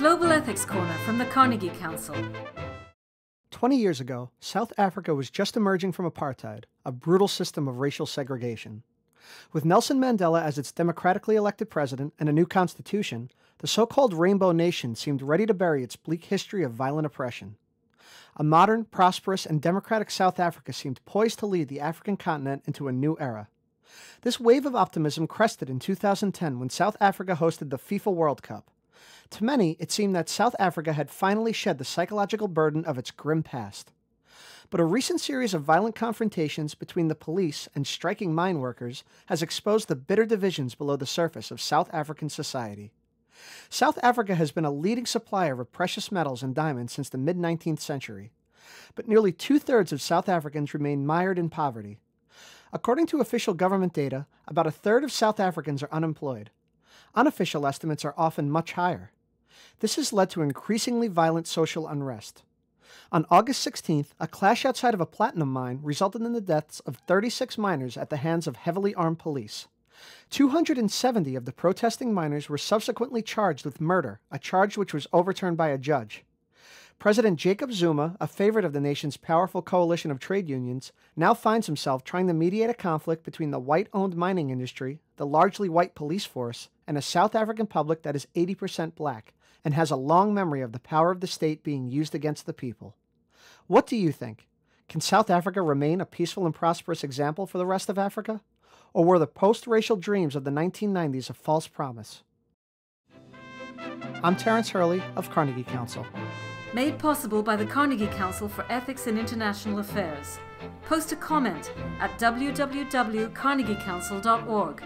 Global Ethics Corner from the Carnegie Council. 20 years ago, South Africa was just emerging from apartheid, a brutal system of racial segregation. With Nelson Mandela as its democratically elected president and a new constitution, the so-called Rainbow Nation seemed ready to bury its bleak history of violent oppression. A modern, prosperous, and democratic South Africa seemed poised to lead the African continent into a new era. This wave of optimism crested in 2010 when South Africa hosted the FIFA World Cup. To many, it seemed that South Africa had finally shed the psychological burden of its grim past. But a recent series of violent confrontations between the police and striking mine workers has exposed the bitter divisions below the surface of South African society. South Africa has been a leading supplier of precious metals and diamonds since the mid-19th century, but nearly two-thirds of South Africans remain mired in poverty. According to official government data, about a third of South Africans are unemployed. Unofficial estimates are often much higher. This has led to increasingly violent social unrest. On August 16th, a clash outside of a platinum mine resulted in the deaths of 36 miners at the hands of heavily armed police. 270 of the protesting miners were subsequently charged with murder, a charge which was overturned by a judge. President Jacob Zuma, a favorite of the nation's powerful coalition of trade unions, now finds himself trying to mediate a conflict between the white-owned mining industry, the largely white police force, and a South African public that is 80% black, and has a long memory of the power of the state being used against the people. What do you think? Can South Africa remain a peaceful and prosperous example for the rest of Africa? Or were the post-racial dreams of the 1990s a false promise? I'm Terence Hurley of Carnegie Council. Made possible by the Carnegie Council for Ethics in International Affairs. Post a comment at www.carnegiecouncil.org.